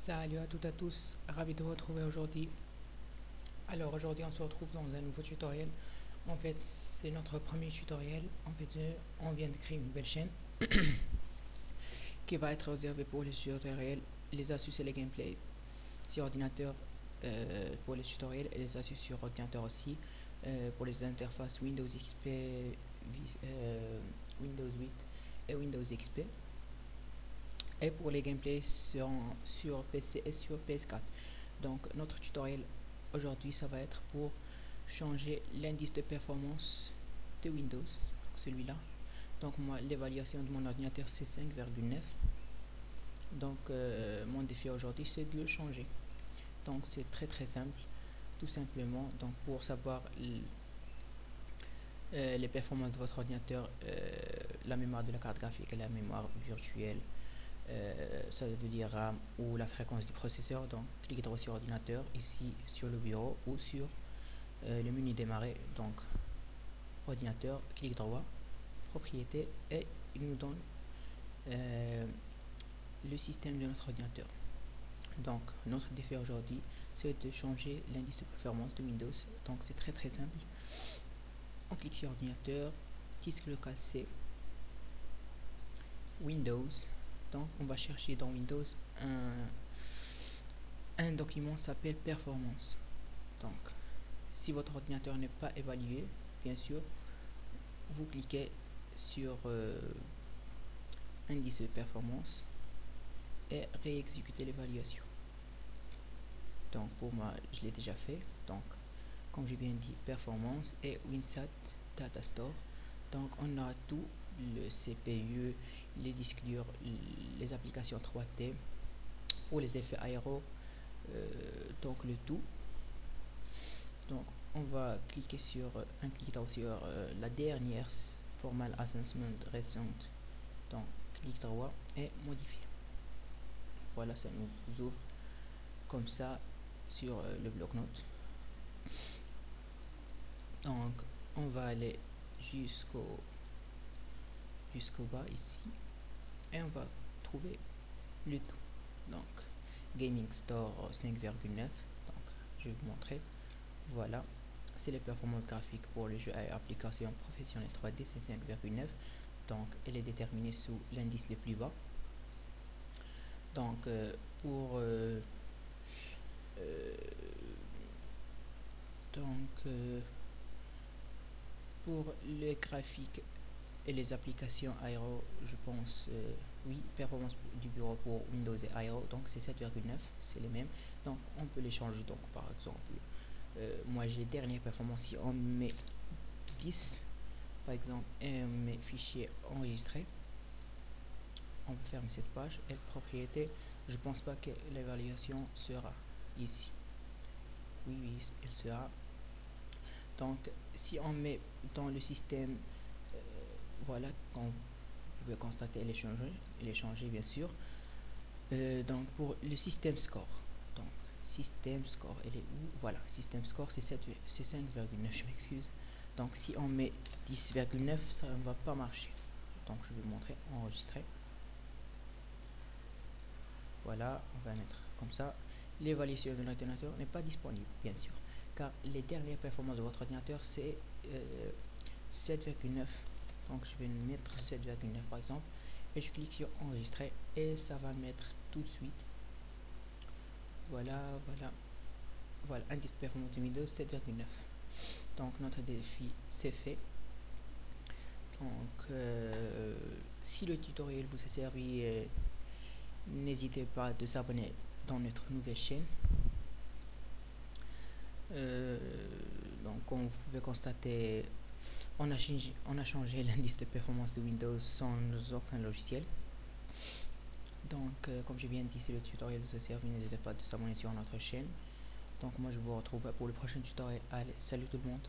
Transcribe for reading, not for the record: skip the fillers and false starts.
Salut à toutes et à tous, ravi de vous retrouver aujourd'hui. Alors aujourd'hui on se retrouve dans un nouveau tutoriel. En fait c'est notre premier tutoriel. En fait on vient de créer une nouvelle chaîne qui va être réservée pour les tutoriels, les astuces et les gameplays sur ordinateur, pour les tutoriels et les astuces sur ordinateur aussi, pour les interfaces Windows XP, Windows 8 et Windows XP, et pour les gameplays sur PC et sur PS4. Donc notre tutoriel aujourd'hui ça va être pour changer l'indice de performance de Windows, celui-là. Donc moi l'évaluation de mon ordinateur c'est 5,9. Donc mon défi aujourd'hui c'est de le changer. Donc c'est très simple, tout simplement. Donc pour savoir les performances de votre ordinateur, la mémoire de la carte graphique et la mémoire virtuelle, ça veut dire RAM ou la fréquence du processeur. Donc cliquez droit sur ordinateur ici sur le bureau ou sur le menu démarrer. Donc ordinateur, clic droit, propriété, et il nous donne le système de notre ordinateur. Donc notre défi aujourd'hui c'est de changer l'indice de performance de Windows. Donc c'est très simple. On clique sur ordinateur, disque local C, Windows. Donc on va chercher dans Windows un document s'appelle performance. Donc si votre ordinateur n'est pas évalué, bien sûr vous cliquez sur indice de performance et réexécuter l'évaluation. Donc pour moi je l'ai déjà fait. Donc comme j'ai bien dit, performance et WinSat Data Store. Donc on a tout, le CPU, les disques durs, les applications 3D pour les effets aéro, donc le tout. Donc on va cliquer sur un clic droit sur la dernière formal assessment récente. Donc clic droit et modifier. Voilà, ça nous ouvre comme ça sur le bloc-notes. Donc on va aller jusqu'au bas ici et on va trouver le tout. Donc Gaming Store 5,9. donc je vais vous montrer. Voilà, c'est les performances graphiques pour les jeux et applications professionnelles 3D, c'est 5,9. donc elle est déterminée sous l'indice le plus bas. Donc pour donc pour les graphiques et les applications aéro, je pense, oui, performance du bureau pour Windows et aéro, donc c'est 7,9, c'est les mêmes. Donc on peut les changer. Donc par exemple, moi j'ai les dernières performances. Si on met 10 par exemple et mes fichiers enregistrés, on peut fermer cette page. Et propriété, je pense pas que l'évaluation sera ici. Oui, elle sera. Donc si on met dans le système, voilà, quand vous pouvez constater elle est changée bien sûr. Donc pour le système score, donc système score, elle est où? Voilà, système score c'est 5,9, je m'excuse. Donc si on met 10,9, ça ne va pas marcher. Donc je vais vous montrer, enregistrer. Voilà, on va mettre comme ça. L'évaluation de l'ordinateur n'est pas disponible bien sûr, car les dernières performances de votre ordinateur c'est 7,9. donc je vais mettre 7,9 par exemple et je clique sur enregistrer et ça va mettre tout de suite. Voilà, indice de performance de Windows 7,9. donc notre défi c'est fait. Donc si le tutoriel vous a servi, n'hésitez pas de s'abonner dans notre nouvelle chaîne. Donc comme vous pouvez constater, on a changé l'indice de performance de Windows sans aucun logiciel. Donc comme j'ai bien dit, si le tutoriel vous a servi, n'hésitez pas de s'abonner sur notre chaîne. Donc moi je vous retrouve pour le prochain tutoriel. Allez, salut tout le monde.